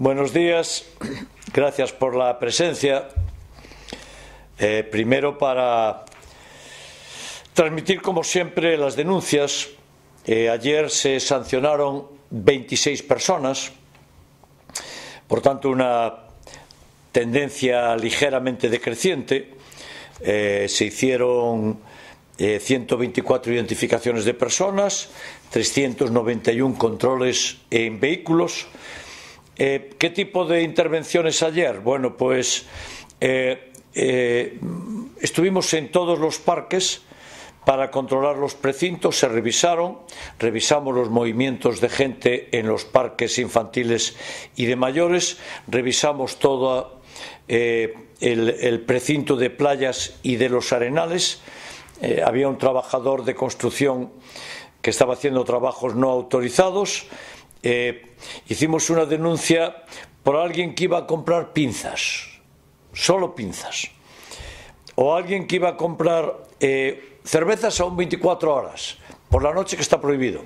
Buenos días, gracias por la presencia. Primero, para transmitir, como siempre, las denuncias. Ayer se sancionaron 26 personas, por tanto una tendencia ligeramente decreciente. Se hicieron 124 identificaciones de personas, 391 controles en vehículos. ¿Qué tipo de intervenciones ayer? Bueno, pues estuvimos en todos los parques para controlar los precintos, se revisamos los movimientos de gente en los parques infantiles y de mayores, revisamos todo el precinto de playas y de los arenales. Había un trabajador de construcción que estaba haciendo trabajos no autorizados. Hicimos una denuncia por alguien que iba a comprar pinzas, solo pinzas, o alguien que iba a comprar cervezas aún 24 horas, por la noche, que está prohibido.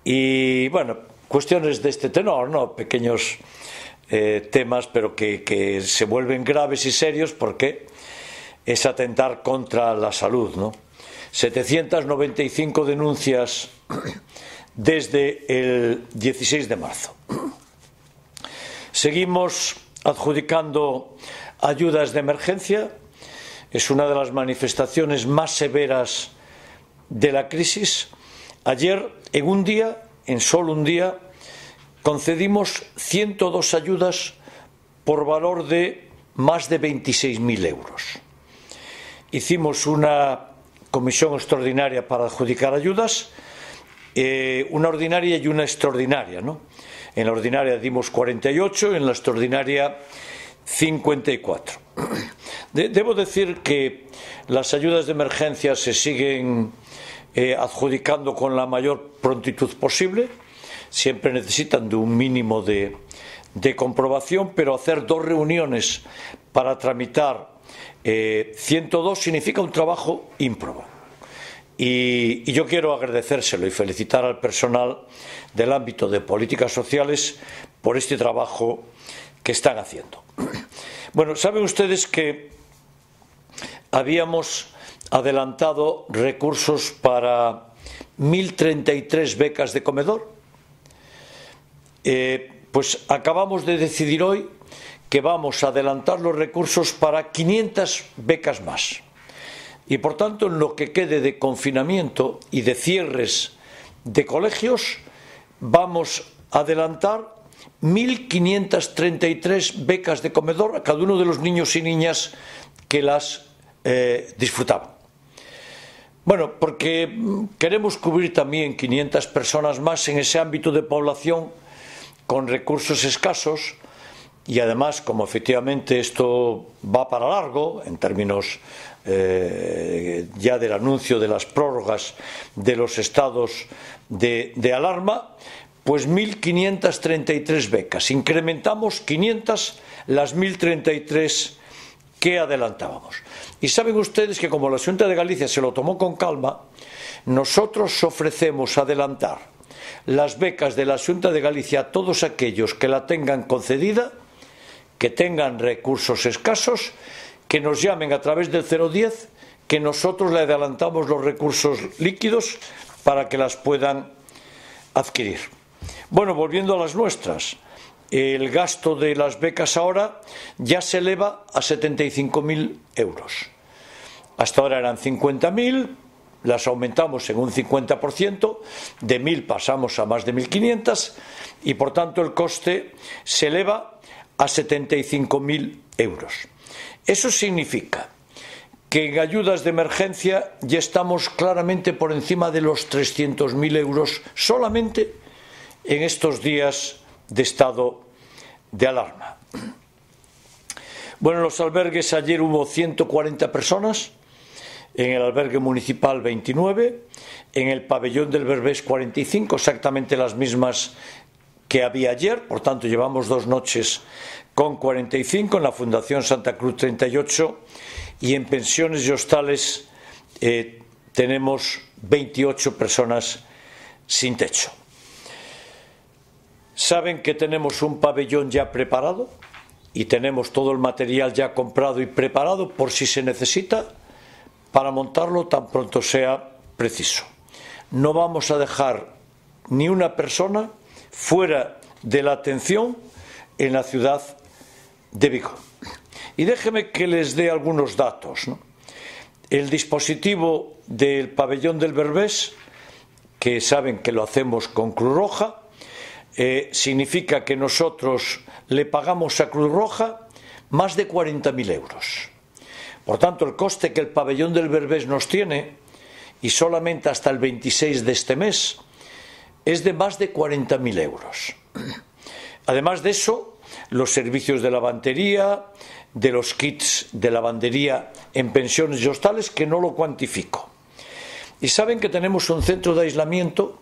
Y bueno, cuestiones de este tenor, ¿no? Pequeños temas, pero que se vuelven graves y serios porque es atentar contra la salud, ¿no? 795 denuncias desde el 16 de marzo. Seguimos adjudicando ayudas de emergencia. Es una de las manifestaciones más severas de la crisis. Ayer, en solo un día, concedimos 102 ayudas por valor de más de 26.000 euros. Hicimos una comisión extraordinaria para adjudicar ayudas, una ordinaria y una extraordinaria, ¿no? En la ordinaria dimos 48, en la extraordinaria 54. Debo decir que las ayudas de emergencia se siguen adjudicando con la mayor prontitud posible. Siempre necesitan de un mínimo de comprobación, pero hacer 2 reuniones para tramitar 102 significa un trabajo ímprobo. Y yo quiero agradecérselo y felicitar al personal del ámbito de políticas sociales por este trabajo que están haciendo. Bueno, saben ustedes que habíamos adelantado recursos para 1.033 becas de comedor. Pues acabamos de decidir hoy que vamos a adelantar los recursos para 500 becas más. Y por tanto, en lo que quede de confinamiento y de cierres de colegios, vamos a adelantar 1.533 becas de comedor a cada uno de los niños y niñas que las disfrutaban. Bueno, porque queremos cubrir también 500 personas más en ese ámbito de población con recursos escasos. Y además, como efectivamente esto va para largo, en términos ya del anuncio de las prórrogas de los estados de alarma, pues 1.533 becas. Incrementamos 500 las 1.033 que adelantábamos. Y saben ustedes que, como la Xunta de Galicia se lo tomó con calma, nosotros ofrecemos adelantar las becas de la Xunta de Galicia a todos aquellos que la tengan concedida, que tengan recursos escasos, que nos llamen a través del 010, que nosotros le adelantamos los recursos líquidos para que las puedan adquirir. Bueno, volviendo a las nuestras, el gasto de las becas ahora ya se eleva a 75.000 euros. Hasta ahora eran 50.000, las aumentamos en un 50%, de 1.000 pasamos a más de 1.500 y por tanto el coste se eleva a 75.000 euros. Eso significa que en ayudas de emergencia ya estamos claramente por encima de los 300.000 euros solamente en estos días de estado de alarma. Bueno, en los albergues ayer hubo 140 personas, en el albergue municipal 29, en el pabellón del Berbés 45, exactamente las mismas que había ayer, por tanto llevamos 2 noches con 45, en la Fundación Santa Cruz 38 y en pensiones y hostales tenemos 28 personas sin techo. Saben que tenemos un pabellón ya preparado y tenemos todo el material ya comprado y preparado por si se necesita para montarlo tan pronto sea preciso. No vamos a dejar ni una persona fuera de la atención en la ciudad de Vigo. Y déjenme que les dé algunos datos, ¿no? El dispositivo del pabellón del Berbés, que saben que lo hacemos con Cruz Roja, significa que nosotros le pagamos a Cruz Roja más de 40.000 euros. Por tanto, el coste que el pabellón del Berbés nos tiene, y solamente hasta el 26 de este mes, es de más de 40.000 euros. Además de eso, los servicios de lavandería, de los kits de lavandería en pensiones y hostales, que no lo cuantifico. Y saben que tenemos un centro de aislamiento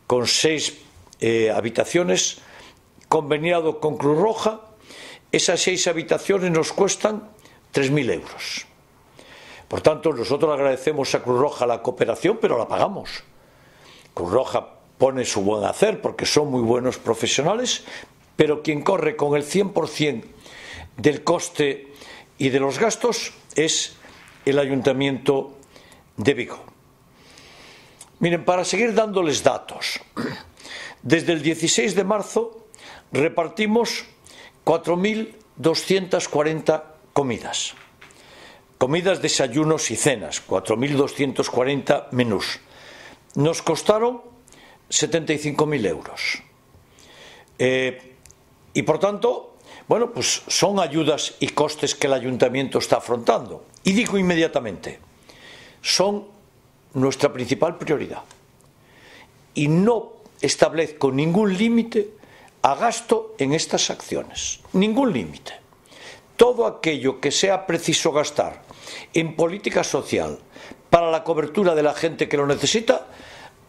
con 6 habitaciones conveniado con Cruz Roja. Esas 6 habitaciones nos cuestan 3.000 euros. Por tanto, nosotros agradecemos a Cruz Roja la cooperación, pero la pagamos. Cruz Roja pone su buen hacer porque son muy buenos profesionales, pero quien corre con el 100% del coste y de los gastos es el Ayuntamiento de Vigo. Miren, para seguir dándoles datos, desde el 16 de marzo repartimos 4.240 comidas. Comidas, desayunos y cenas, 4.240 menús. Nos costaron 75.000 euros. Y por tanto, bueno, pues son ayudas y costes que el Ayuntamiento está afrontando. Y digo inmediatamente, son nuestra principal prioridad. Y no establezco ningún límite a gasto en estas acciones. Ningún límite. Todo aquello que sea preciso gastar en política social para la cobertura de la gente que lo necesita,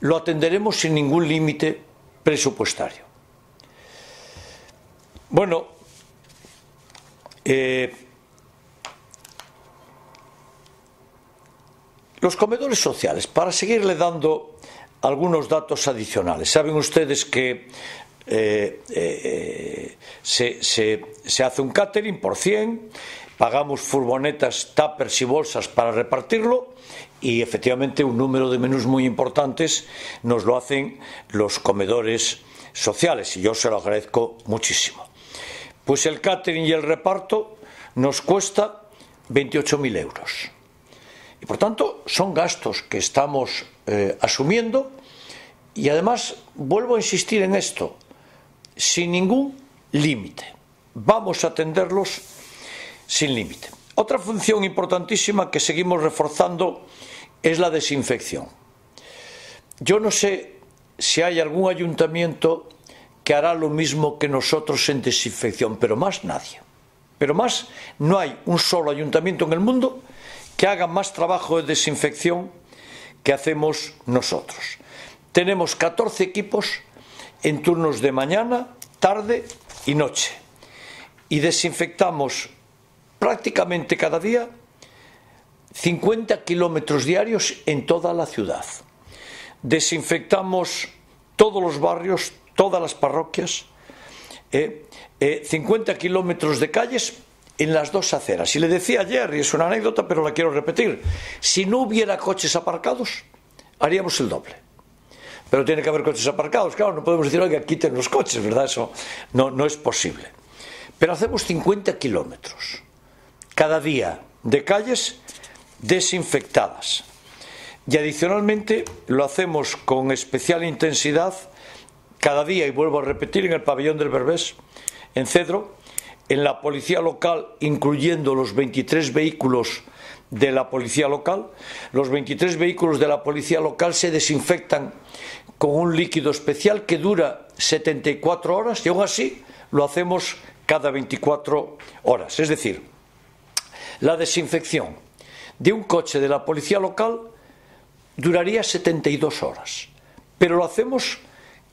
lo atenderemos sin ningún límite presupuestario. Bueno, los comedores sociales, para seguirle dando algunos datos adicionales. Saben ustedes que se hace un catering por 100, pagamos furgonetas, tuppers y bolsas para repartirlo y efectivamente un número de menús muy importantes nos lo hacen los comedores sociales y yo se lo agradezco muchísimo. Pues el catering y el reparto nos cuesta 28.000 euros. Y por tanto son gastos que estamos asumiendo y además vuelvo a insistir en esto, sin ningún límite. Vamos a atenderlos sin límite. Otra función importantísima que seguimos reforzando es la desinfección. Yo no sé si hay algún ayuntamiento que hará lo mismo que nosotros en desinfección, pero más nadie. Pero más no hay un solo ayuntamiento en el mundo que haga más trabajo de desinfección que hacemos nosotros. Tenemos 14 equipos en turnos de mañana, tarde y noche. Y desinfectamos prácticamente cada día 50 kilómetros diarios en toda la ciudad. Desinfectamos todos los barrios, todas las parroquias, 50 kilómetros de calles en las 2 aceras. Y le decía ayer, y es una anécdota, pero la quiero repetir, si no hubiera coches aparcados, haríamos el doble. Pero tiene que haber coches aparcados, claro, no podemos decir, oiga, quiten los coches, ¿verdad? Eso no es posible. Pero hacemos 50 kilómetros cada día de calles desinfectadas. Y adicionalmente lo hacemos con especial intensidad cada día, y vuelvo a repetir, en el pabellón del Berbés, en Cedro, en la policía local, incluyendo los 23 vehículos de la policía local. Los 23 vehículos de la policía local se desinfectan con un líquido especial que dura 74 horas y aún así lo hacemos cada 24 horas. Es decir, la desinfección de un coche de la policía local duraría 72 horas, pero lo hacemos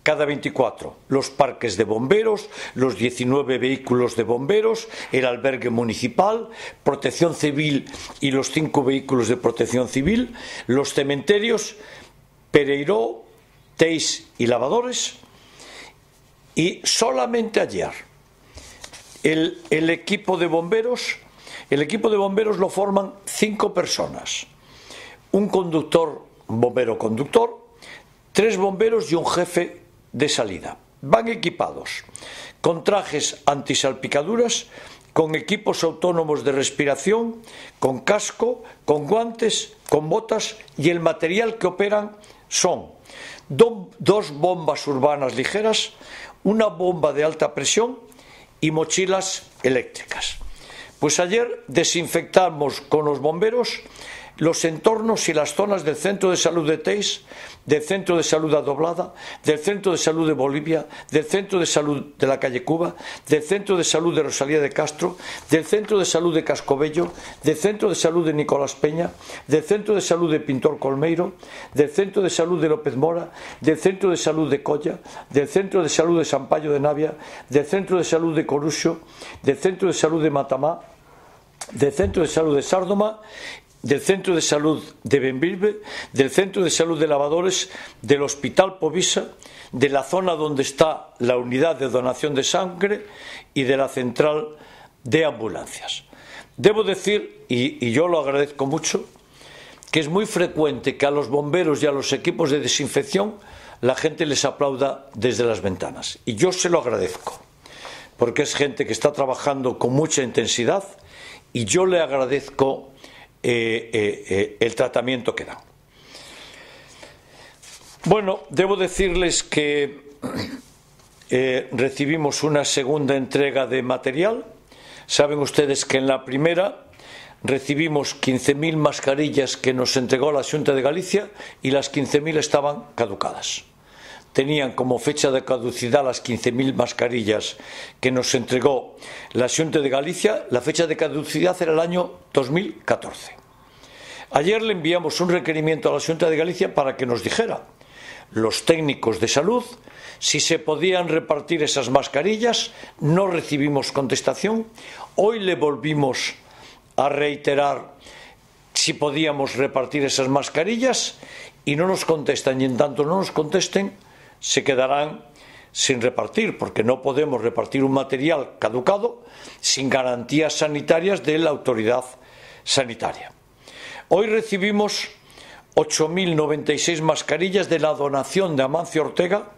cada 24. Los parques de bomberos, los 19 vehículos de bomberos, el albergue municipal, protección civil y los 5 vehículos de protección civil, los cementerios, Pereiró, Teis y Lavadores, Y solamente ayer el equipo de bomberos lo forman 5 personas. Un conductor, un bombero conductor, 3 bomberos y un jefe de salida. Van equipados con trajes antisalpicaduras, con equipos autónomos de respiración, con casco, con guantes, con botas, y el material que operan son 2 bombas urbanas ligeras, una bomba de alta presión y mochilas eléctricas. Pues ayer desinfectamos con los bomberos los entornos y las zonas del Centro de Salud de Teis, del Centro de Salud de Adoblada, del Centro de Salud de Bolivia, del Centro de Salud de la calle Cuba, del Centro de Salud de Rosalía de Castro, del Centro de Salud de Cascobello, del Centro de Salud de Nicolás Peña, del Centro de Salud de Pintor Colmeiro, del Centro de Salud de López Mora, del Centro de Salud de Colla, del Centro de Salud de San Payo de Navia, del Centro de Salud de Coruxo, del Centro de Salud de Matamá, del Centro de Salud de Sárdoma, del Centro de Salud de Benvilve, del Centro de Salud de Lavadores, del Hospital Povisa, de la zona donde está la unidad de donación de sangre y de la central de ambulancias. Debo decir, y yo lo agradezco mucho, que es muy frecuente que a los bomberos y a los equipos de desinfección la gente les aplauda desde las ventanas. Y yo se lo agradezco, porque es gente que está trabajando con mucha intensidad, y yo le agradezco el tratamiento que dan. Bueno, debo decirles que recibimos una segunda entrega de material. Saben ustedes que en la primera recibimos 15.000 mascarillas que nos entregó la Xunta de Galicia, y las 15.000 estaban caducadas. Tenían como fecha de caducidad las 15.000 mascarillas que nos entregó la Xunta de Galicia. La fecha de caducidad era el año 2014. Ayer le enviamos un requerimiento a la Xunta de Galicia para que nos dijera, los técnicos de salud, si se podían repartir esas mascarillas. No recibimos contestación. Hoy le volvimos a reiterar si podíamos repartir esas mascarillas, y no nos contestan, y en tanto no nos contesten se quedarán sin repartir, porque no podemos repartir un material caducado sin garantías sanitarias de la autoridad sanitaria. Hoy recibimos 8.096 mascarillas de la donación de Amancio Ortega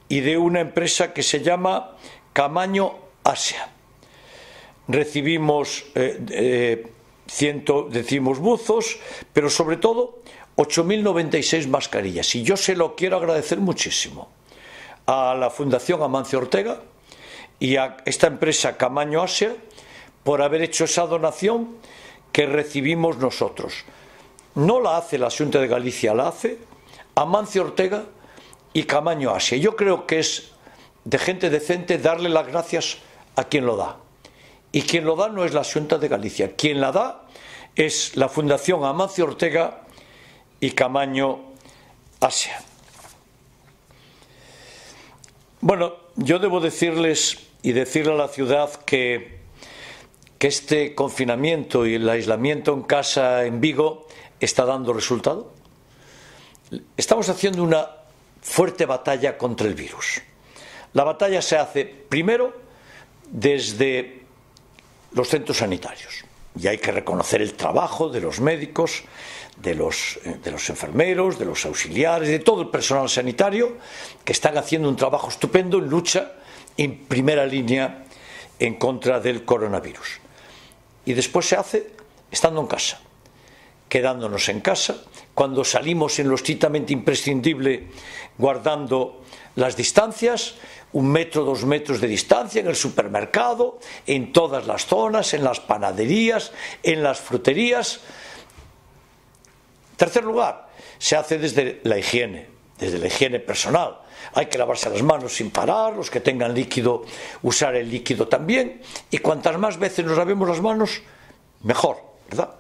y de una empresa que se llama Camaño Asia. Recibimos 100 decimos buzos, pero sobre todo 8.096 mascarillas, y yo se lo quiero agradecer muchísimo a la Fundación Amancio Ortega y a esta empresa Camaño Asia por haber hecho esa donación que recibimos nosotros. No la hace la Xunta de Galicia, la hace Amancio Ortega y Camaño Asia. Yo creo que es de gente decente darle las gracias a quien lo da, y quien lo da no es la Xunta de Galicia, quien la da es la Fundación Amancio Ortega y Camaño Asia. Bueno, yo debo decirles y decirle a la ciudad que este confinamiento y el aislamiento en casa en Vigo está dando resultado. Estamos haciendo una fuerte batalla contra el virus. La batalla se hace primero desde los centros sanitarios, y hay que reconocer el trabajo de los médicos, de los enfermeros, de los auxiliares, de todo el personal sanitario, que están haciendo un trabajo estupendo en lucha en primera línea en contra del coronavirus. Y después se hace estando en casa, quedándonos en casa, cuando salimos en lo estrictamente imprescindible, guardando las distancias, 1 metro, 2 metros de distancia, en el supermercado, en todas las zonas, en las panaderías, en las fruterías. En tercer lugar, se hace desde la higiene personal. Hay que lavarse las manos sin parar, los que tengan líquido, usar el líquido también, y cuantas más veces nos lavemos las manos, mejor, ¿verdad?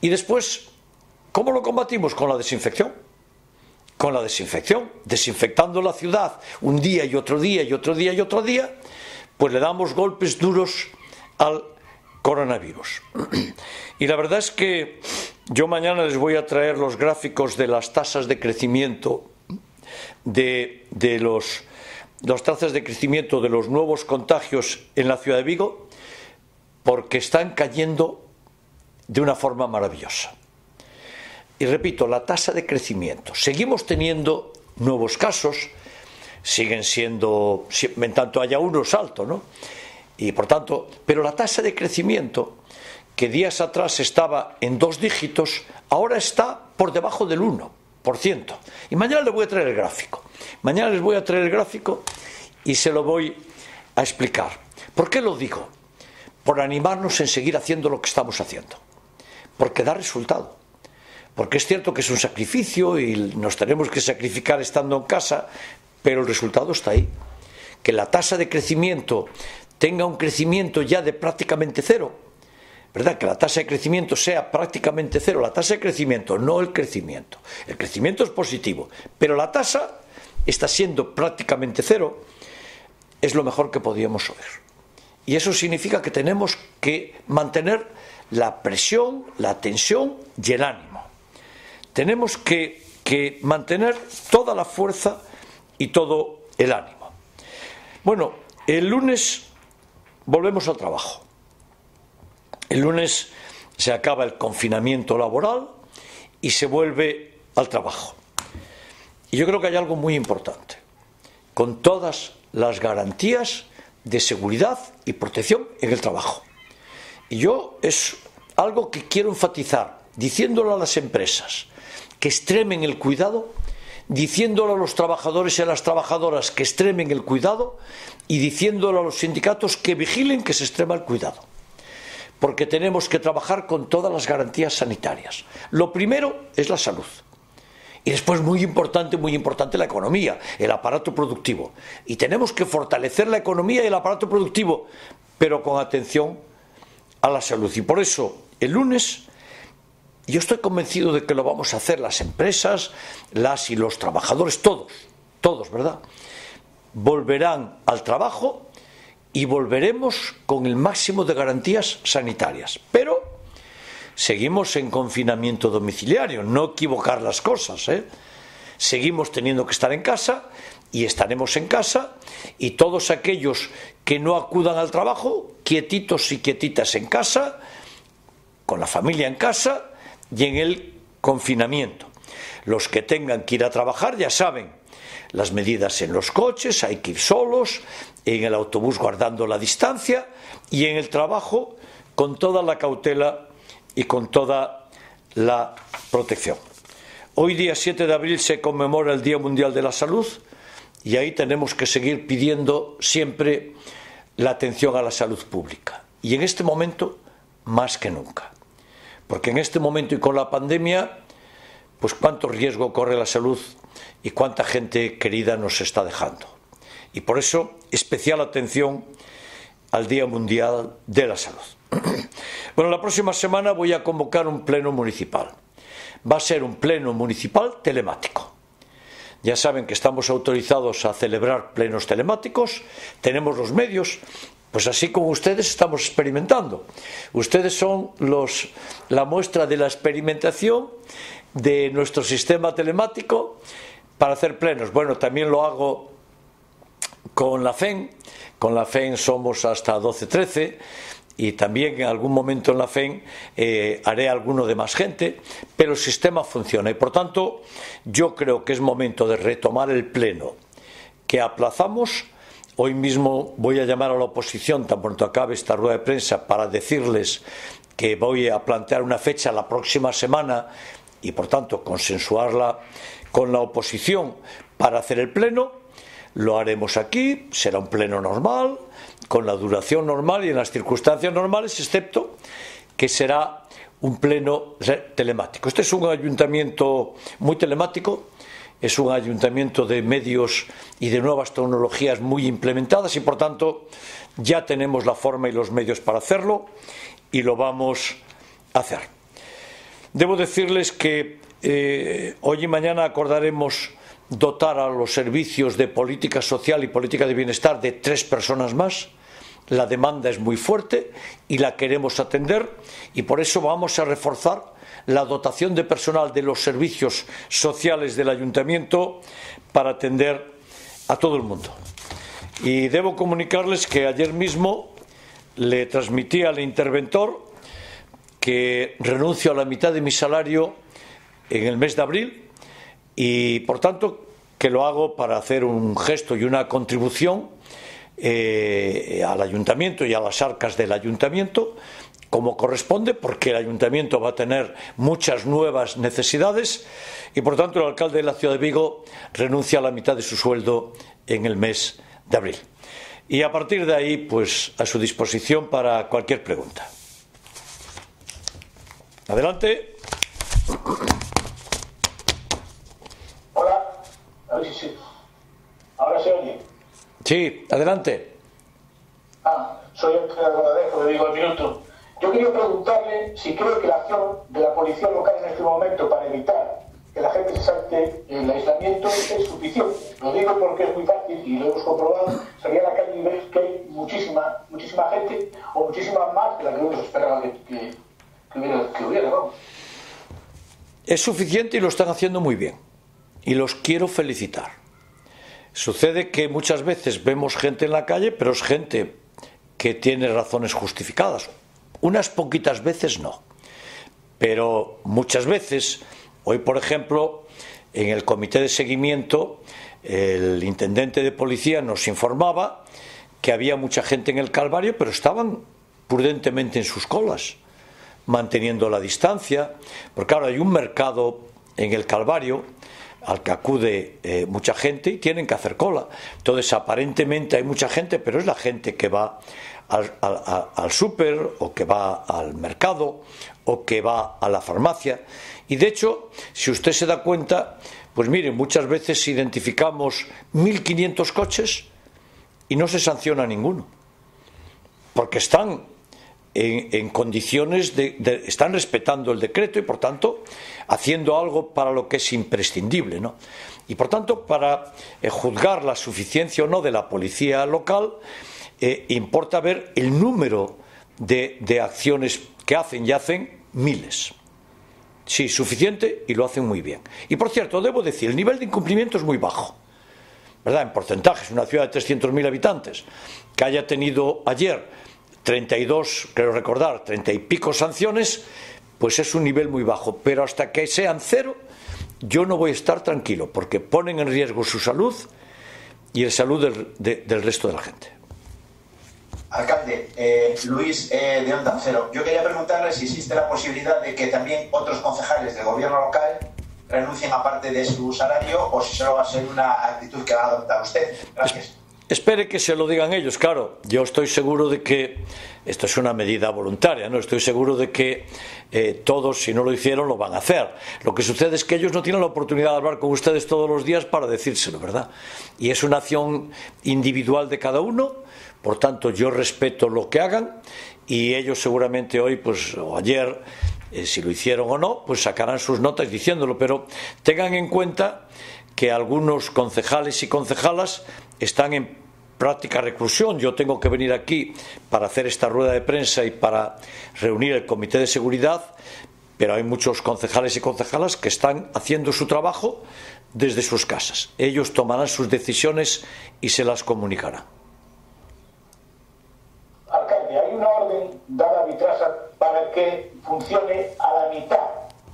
Y después, ¿cómo lo combatimos? Con la desinfección. Con la desinfección, desinfectando la ciudad un día y otro día y otro día y otro día, pues le damos golpes duros al coronavirus. Y la verdad es que yo mañana les voy a traer los gráficos de las tasas de crecimiento de las tasas de crecimiento de los nuevos contagios en la ciudad de Vigo porque están cayendo de una forma maravillosa. Y repito, la tasa de crecimiento. Seguimos teniendo nuevos casos, siguen siendo, en tanto haya uno, alto, ¿no? Y por tanto, pero la tasa de crecimiento, que días atrás estaba en 2 dígitos, ahora está por debajo del 1%. Y mañana les voy a traer el gráfico. Mañana les voy a traer el gráfico y se lo voy a explicar. ¿Por qué lo digo? Por animarnos en seguir haciendo lo que estamos haciendo. Porque da resultado. Porque es cierto que es un sacrificio y nos tenemos que sacrificar estando en casa, pero el resultado está ahí. Que la tasa de crecimiento tenga un crecimiento ya de prácticamente cero, ¿verdad? Que la tasa de crecimiento sea prácticamente cero. La tasa de crecimiento, no el crecimiento. El crecimiento es positivo, pero la tasa está siendo prácticamente cero, es lo mejor que podíamos oír. Y eso significa que tenemos que mantener la presión, la tensión y el ánimo. Tenemos que mantener toda la fuerza y todo el ánimo. Bueno, el lunes volvemos al trabajo. El lunes se acaba el confinamiento laboral y se vuelve al trabajo. Y yo creo que hay algo muy importante. Con todas las garantías de seguridad y protección en el trabajo. Y yo es algo que quiero enfatizar, diciéndolo a las empresas que extremen el cuidado, diciéndolo a los trabajadores y a las trabajadoras que extremen el cuidado y diciéndolo a los sindicatos que vigilen que se extrema el cuidado. Porque tenemos que trabajar con todas las garantías sanitarias. Lo primero es la salud. Y después, muy importante, la economía, el aparato productivo. Y tenemos que fortalecer la economía y el aparato productivo, pero con atención a la salud. Y por eso, el lunes, yo estoy convencido de que lo vamos a hacer las empresas, las y los trabajadores, todos, ¿verdad? Volverán al trabajo y volveremos con el máximo de garantías sanitarias. Pero seguimos en confinamiento domiciliario, no equivocar las cosas, ¿eh? Seguimos teniendo que estar en casa y estaremos en casa, y todos aquellos que no acudan al trabajo, quietitos y quietitas en casa, con la familia en casa y en el confinamiento. Los que tengan que ir a trabajar ya saben las medidas en los coches, hay que ir solos, en el autobús guardando la distancia y en el trabajo con toda la cautela y con toda la protección. Hoy, día 7 de abril, se conmemora el Día Mundial de la Salud y ahí tenemos que seguir pidiendo siempre la atención a la salud pública. Y en este momento, más que nunca. Porque en este momento y con la pandemia, pues cuánto riesgo corre la salud y cuánta gente querida nos está dejando. Y por eso, especial atención al Día Mundial de la Salud. Bueno, la próxima semana voy a convocar un pleno municipal. Va a ser un pleno municipal telemático. Ya saben que estamos autorizados a celebrar plenos telemáticos, tenemos los medios, pues así como ustedes estamos experimentando. Ustedes son la muestra de la experimentación de nuestro sistema telemático para hacer plenos. Bueno, también lo hago con la FEN. Con la FEN somos hasta 12-13 y también en algún momento en la FEN haré alguno de más gente, pero el sistema funciona y por tanto yo creo que es momento de retomar el pleno que aplazamos. Hoy mismo voy a llamar a la oposición tan pronto acabe esta rueda de prensa para decirles que voy a plantear una fecha la próxima semana y por tanto consensuarla con la oposición para hacer el pleno. Lo haremos aquí, será un pleno normal, con la duración normal y en las circunstancias normales, excepto que será un pleno telemático. Este es un ayuntamiento muy telemático, es un ayuntamiento de medios y de nuevas tecnologías muy implementadas y por tanto ya tenemos la forma y los medios para hacerlo y lo vamos a hacer. Debo decirles que hoy y mañana acordaremos dotar a los servicios de política social y política de bienestar de 3 personas más. La demanda es muy fuerte y la queremos atender y por eso vamos a reforzar la dotación de personal de los servicios sociales del ayuntamiento para atender a todo el mundo. Y debo comunicarles que ayer mismo le transmití al interventor que renuncio a la mitad de mi salario en el mes de abril y, por tanto, que lo hago para hacer un gesto y una contribución al ayuntamiento y a las arcas del ayuntamiento, como corresponde, porque el ayuntamiento va a tener muchas nuevas necesidades y, por tanto, el alcalde de la ciudad de Vigo renuncia a la mitad de su sueldo en el mes de abril. Y a partir de ahí, pues, a su disposición para cualquier pregunta. Adelante. Hola, a ver si ahora se oye. Sí, adelante. Soy el Rodadejo de Vigo el Minuto. Yo quería preguntarle si cree que la acción de la policía local en este momento para evitar que la gente se salte el aislamiento es suficiente. Lo digo porque es muy fácil y lo hemos comprobado. Salía a la calle y ves que hay muchísima gente o muchísima más de la que uno se esperaba que hubiera, vamos. Es suficiente y lo están haciendo muy bien. Y los quiero felicitar. Sucede que muchas veces vemos gente en la calle, pero es gente que tiene razones justificadas. Unas poquitas veces no. Pero muchas veces, hoy por ejemplo, en el comité de seguimiento, el intendente de policía nos informaba que había mucha gente en el Calvario, pero estaban prudentemente en sus colas, manteniendo la distancia, porque ahora hay un mercado en el Calvario al que acude mucha gente y tienen que hacer cola. Entonces, aparentemente hay mucha gente, pero es la gente que va al súper o que va al mercado o que va a la farmacia. Y de hecho, si usted se da cuenta, pues mire, muchas veces identificamos 1.500 coches y no se sanciona ninguno, porque están en condiciones están respetando el decreto y, por tanto, haciendo algo para lo que es imprescindible, ¿no? Y, por tanto, para juzgar la suficiencia o no de la policía local, importa ver el número de acciones que hacen, y hacen miles. Sí, suficiente, y lo hacen muy bien. Y, por cierto, debo decir, el nivel de incumplimiento es muy bajo, ¿verdad? En porcentajes, una ciudad de 300.000 habitantes que haya tenido ayer 32, creo recordar, 30 y pico sanciones, pues es un nivel muy bajo. Pero hasta que sean cero, yo no voy a estar tranquilo, porque ponen en riesgo su salud y la salud del resto de la gente. Alcalde, Luis de Onda Cero, yo quería preguntarle si existe la posibilidad de que también otros concejales del gobierno local renuncien a parte de su salario, o si solo va a ser una actitud que va a adoptar usted. Gracias. Espere que se lo digan ellos, claro. Yo estoy seguro de que esto es una medida voluntaria, ¿no? Estoy seguro de que todos, si no lo hicieron, lo van a hacer. Lo que sucede es que ellos no tienen la oportunidad de hablar con ustedes todos los días para decírselo, ¿verdad? Y es una acción individual de cada uno. Por tanto, yo respeto lo que hagan y ellos seguramente hoy, pues, o ayer, si lo hicieron o no, pues sacarán sus notas diciéndolo. Pero tengan en cuenta que algunos concejales y concejalas están en práctica reclusión. Yo tengo que venir aquí para hacer esta rueda de prensa y para reunir el comité de seguridad, pero hay muchos concejales y concejalas que están haciendo su trabajo desde sus casas. Ellos tomarán sus decisiones y se las comunicarán. Alcalde, hay una orden dada a Vitrasa para que funcione a la mitad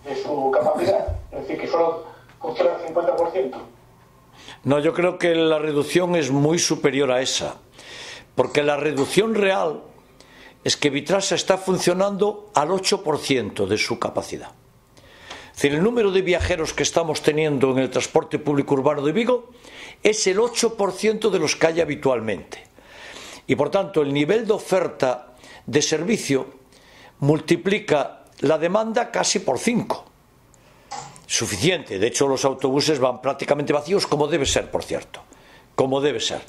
de su capacidad, es decir, que solo funciona al 50%. No, yo creo que la reducción es muy superior a esa, porque la reducción real es que Vitrasa está funcionando al 8% de su capacidad. Es decir, el número de viajeros que estamos teniendo en el transporte público urbano de Vigo es el 8% de los que hay habitualmente. Y, por tanto, el nivel de oferta de servicio multiplica la demanda casi por 5. Suficiente. De hecho, los autobuses van prácticamente vacíos, como debe ser, por cierto. Como debe ser.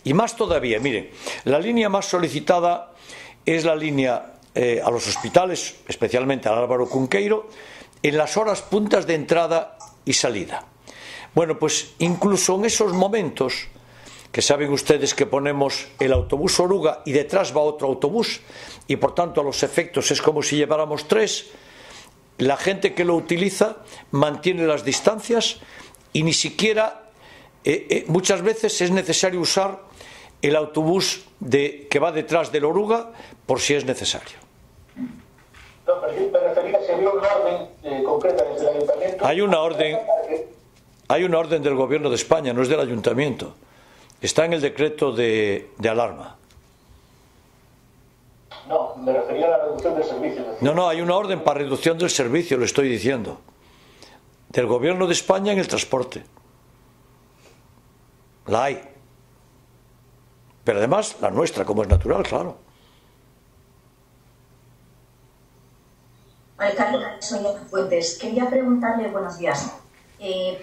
Y más todavía, miren, la línea más solicitada es la línea a los hospitales, especialmente al Álvaro Cunqueiro, en las horas puntas de entrada y salida. Bueno, pues incluso en esos momentos, que saben ustedes que ponemos el autobús oruga y detrás va otro autobús, y por tanto a los efectos es como si lleváramos 3, la gente que lo utiliza mantiene las distancias y ni siquiera muchas veces es necesario usar el autobús que va detrás del Oruga por si es necesario. No, pero me refería a si había una orden concreta desde el ayuntamiento. Hay una orden del Gobierno de España, no es del ayuntamiento. Está en el decreto de alarma. No, me refería a la reducción del servicio. No, hay una orden para reducción del servicio, lo estoy diciendo. Del Gobierno de España en el transporte. La hay. Pero además la nuestra, como es natural, claro. Alcalde, soy Ana Fuentes. Quería preguntarle, buenos días,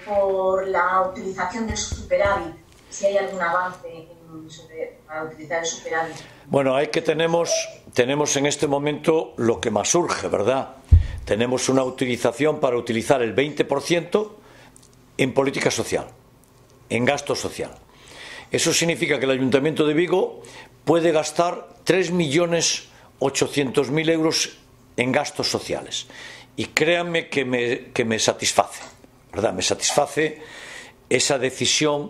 por la utilización del superávit, si hay algún avance para utilizar el superávit. Bueno, tenemos en este momento lo que más urge, ¿verdad? Tenemos una utilización para utilizar el 20% en política social, en gasto social. Eso significa que el Ayuntamiento de Vigo puede gastar 3.800.000 euros en gastos sociales. Y créanme que me satisface, ¿verdad? Me satisface esa decisión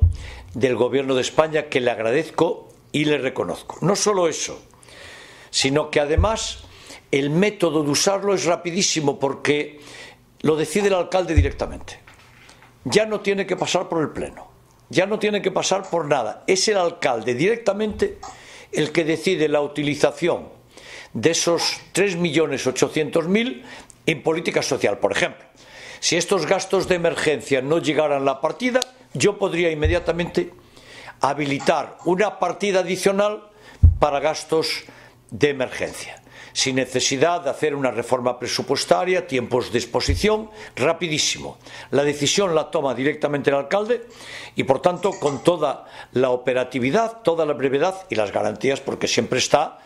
del Gobierno de España, que le agradezco y le reconozco. No solo eso, sino que además el método de usarlo es rapidísimo, porque lo decide el alcalde directamente. Ya no tiene que pasar por el Pleno, ya no tiene que pasar por nada. Es el alcalde directamente el que decide la utilización de esos 3.800.000 en política social. Por ejemplo, si estos gastos de emergencia no llegaran a la partida, yo podría inmediatamente habilitar una partida adicional para gastos de emergencia, sin necesidad de hacer una reforma presupuestaria, tiempos de exposición, rapidísimo. La decisión la toma directamente el alcalde y, por tanto, con toda la operatividad, toda la brevedad y las garantías, porque siempre está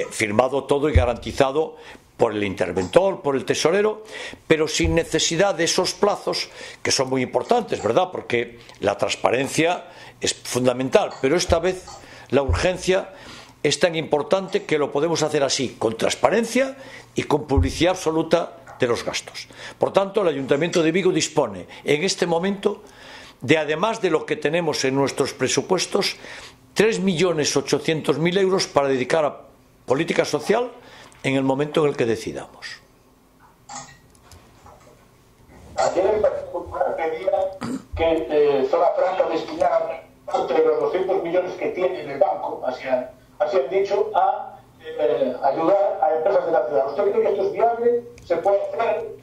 firmado todo y garantizado por el interventor, por el tesorero, pero sin necesidad de esos plazos, que son muy importantes, ¿verdad? Porque la transparencia es fundamental, pero esta vez la urgencia es tan importante que lo podemos hacer así, con transparencia y con publicidad absoluta de los gastos. Por tanto, el Ayuntamiento de Vigo dispone en este momento de, además de lo que tenemos en nuestros presupuestos, 3.800.000 euros para dedicar a política social en el momento en el que decidamos. Ayer el Partido Popular pedía que Zona Franca destinara parte de los 200 millones que tiene en el banco, así han dicho, a ayudar a empresas de la ciudad. ¿Usted cree que esto es viable? ¿Se puede hacer?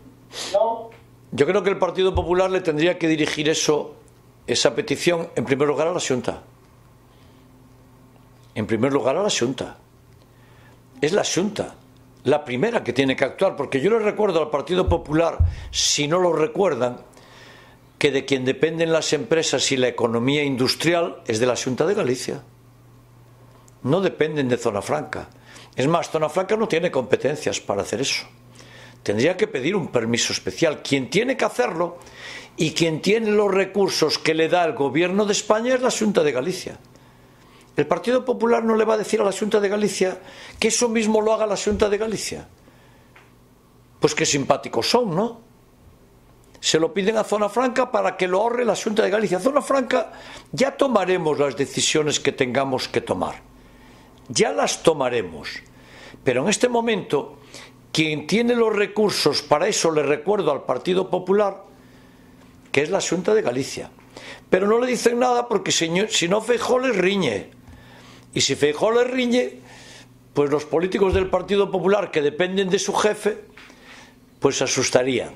¿No? Yo creo que el Partido Popular le tendría que dirigir esa petición, en primer lugar, a la Xunta. En primer lugar, a la Xunta. Es la Xunta la primera que tiene que actuar, porque yo le recuerdo al Partido Popular, si no lo recuerdan, que de quien dependen las empresas y la economía industrial es de la Xunta de Galicia. No dependen de Zona Franca. Es más, Zona Franca no tiene competencias para hacer eso. Tendría que pedir un permiso especial. Quien tiene que hacerlo y quien tiene los recursos que le da el Gobierno de España es la Xunta de Galicia. El Partido Popular no le va a decir a la Xunta de Galicia que eso mismo lo haga la Xunta de Galicia. Pues qué simpáticos son, ¿no? Se lo piden a Zona Franca para que lo ahorre la Xunta de Galicia. Zona Franca, ya tomaremos las decisiones que tengamos que tomar. Ya las tomaremos. Pero en este momento, quien tiene los recursos para eso, le recuerdo al Partido Popular, que es la Xunta de Galicia. Pero no le dicen nada porque si no, Feijóo les riñe. Y si Feijóo les riñe, pues los políticos del Partido Popular, que dependen de su jefe, pues se asustarían.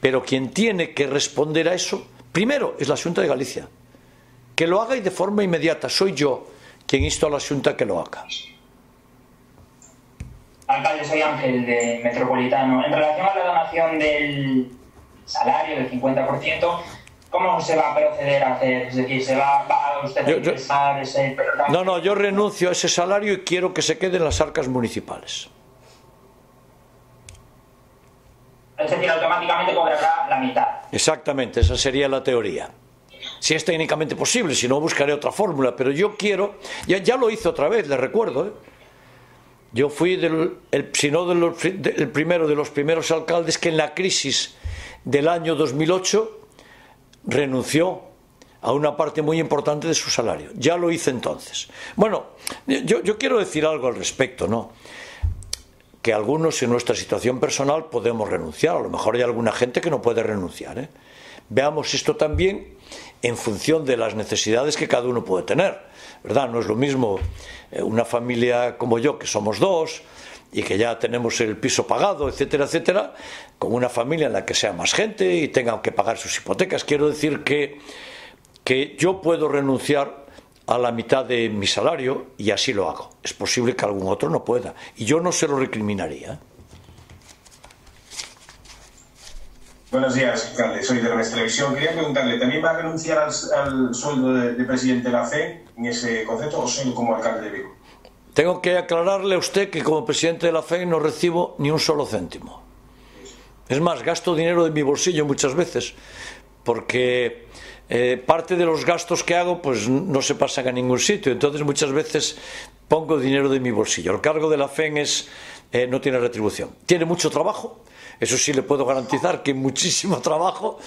Pero quien tiene que responder a eso, primero, es la Xunta de Galicia. Que lo haga y de forma inmediata. Soy yo quien insto a la Xunta que lo haga. Alcalde, soy Ángel, de Metropolitano. En relación a la donación del salario del 50%, ¿cómo se va a proceder a hacer? Es decir, ¿se va usted a ingresar ese programa? No, yo renuncio a ese salario y quiero que se quede en las arcas municipales. Es decir, automáticamente cobrará la mitad. Exactamente, esa sería la teoría. Si es técnicamente posible, si no buscaré otra fórmula, pero yo quiero, ya lo hice otra vez, les recuerdo, Yo fui el primero de los primeros alcaldes que en la crisis del año 2008 renunció a una parte muy importante de su salario. Ya lo hice entonces. Bueno, yo quiero decir algo al respecto, ¿no? Que algunos en nuestra situación personal podemos renunciar. A lo mejor hay alguna gente que no puede renunciar, ¿eh? Veamos esto también en función de las necesidades que cada uno puede tener, ¿verdad? No es lo mismo una familia como yo, que somos dos y que ya tenemos el piso pagado, etcétera, etcétera, con una familia en la que sea más gente y tengan que pagar sus hipotecas. Quiero decir que yo puedo renunciar a la mitad de mi salario y así lo hago. Es posible que algún otro no pueda y yo no se lo recriminaría, ¿eh? Buenos días, alcalde. Soy de Remes Televisión. Quería preguntarle, ¿también va a renunciar al sueldo de presidente de la FE en ese concepto o solo como alcalde de Vigo? Tengo que aclararle a usted que como presidente de la FE no recibo ni un solo céntimo. Es más, gasto dinero de mi bolsillo muchas veces porque parte de los gastos que hago pues no se pasan a ningún sitio. Entonces muchas veces pongo dinero de mi bolsillo. El cargo de la FE no tiene retribución. Tiene mucho trabajo. Eso sí le puedo garantizar que muchísimo trabajo,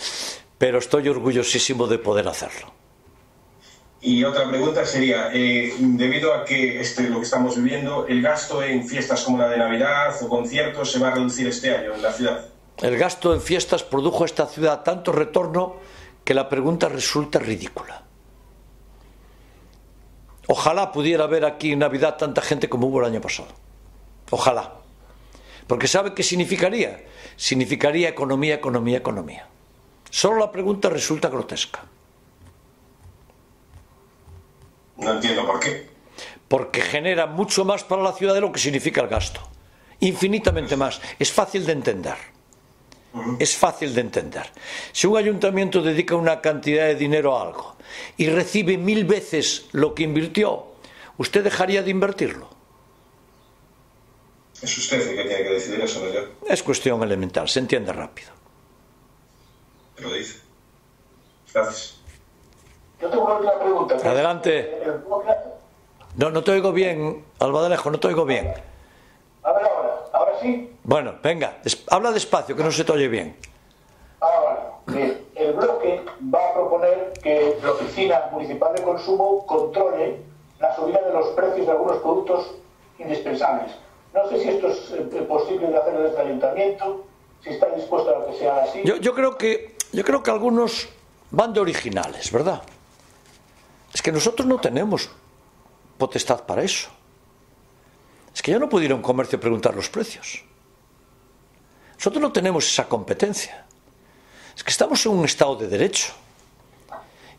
pero estoy orgullosísimo de poder hacerlo. Y otra pregunta sería, debido a que lo que estamos viviendo, ¿el gasto en fiestas como la de Navidad o conciertos se va a reducir este año en la ciudad? El gasto en fiestas produjo a esta ciudad tanto retorno que la pregunta resulta ridícula. Ojalá pudiera haber aquí en Navidad tanta gente como hubo el año pasado. Ojalá. Porque ¿sabe qué significaría? Significaría economía, economía, economía. Solo la pregunta resulta grotesca. No entiendo por qué. Porque genera mucho más para la ciudad de lo que significa el gasto. Infinitamente más. Es fácil de entender. Es fácil de entender. Si un ayuntamiento dedica una cantidad de dinero a algo y recibe 1000 veces lo que invirtió, ¿usted dejaría de invertirlo? Es usted el que tiene que decidir eso, no yo. Es cuestión elemental, se entiende rápido. Lo dice. Gracias. Yo tengo una pregunta. Adelante. No te oigo bien, Albadalejo, no te oigo bien. A ver ahora sí. Bueno, venga, habla despacio, que no se te oye bien. Vale. Bien, el bloque va a proponer que la Oficina Municipal de Consumo controle la subida de los precios de algunos productos indispensables. No sé si esto es posible de hacer desde el ayuntamiento, si está dispuesto a que sea así. Yo creo que algunos van de originales, ¿verdad? Es que nosotros no tenemos potestad para eso. Es que yo no puedo ir a un comercio a preguntar los precios. Nosotros no tenemos esa competencia. Es que estamos en un Estado de Derecho.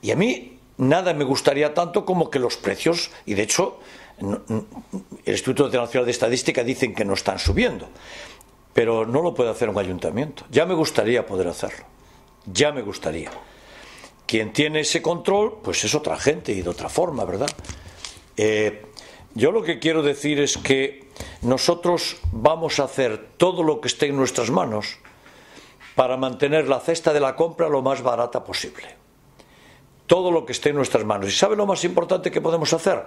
Y a mí nada me gustaría tanto como que los precios, y de hecho el Instituto Nacional de Estadística dicen que no están subiendo, pero no lo puede hacer un ayuntamiento. Ya me gustaría poder hacerlo. Ya me gustaría. Quien tiene ese control, pues es otra gente y de otra forma, ¿verdad? Yo lo que quiero decir es que nosotros vamos a hacer todo lo que esté en nuestras manos para mantener la cesta de la compra lo más barata posible. Todo lo que esté en nuestras manos. ¿Y sabe lo más importante que podemos hacer?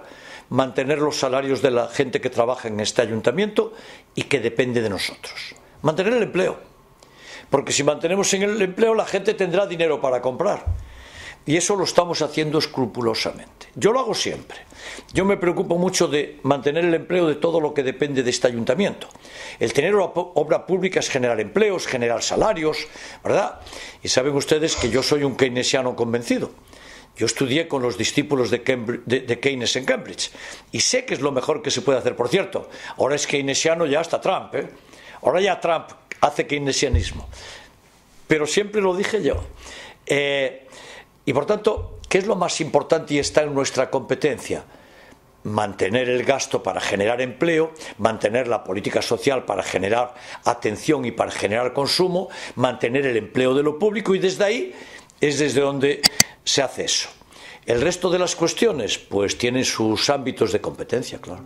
Mantener los salarios de la gente que trabaja en este ayuntamiento y que depende de nosotros. Mantener el empleo. Porque si mantenemos en el empleo, la gente tendrá dinero para comprar. Y eso lo estamos haciendo escrupulosamente. Yo lo hago siempre. Yo me preocupo mucho de mantener el empleo de todo lo que depende de este ayuntamiento. El tener obra pública es generar empleos, generar salarios, ¿verdad? Y saben ustedes que yo soy un keynesiano convencido. Yo estudié con los discípulos de Keynes en Cambridge y sé que es lo mejor que se puede hacer. Por cierto, ahora es keynesiano ya hasta Trump, ¿eh? Ahora ya Trump hace keynesianismo. Pero siempre lo dije yo. Y por tanto, ¿qué es lo más importante y está en nuestra competencia? Mantener el gasto para generar empleo, mantener la política social para generar atención y para generar consumo, mantener el empleo de lo público y desde ahí es desde donde se hace eso. El resto de las cuestiones, pues tienen sus ámbitos de competencia, claro.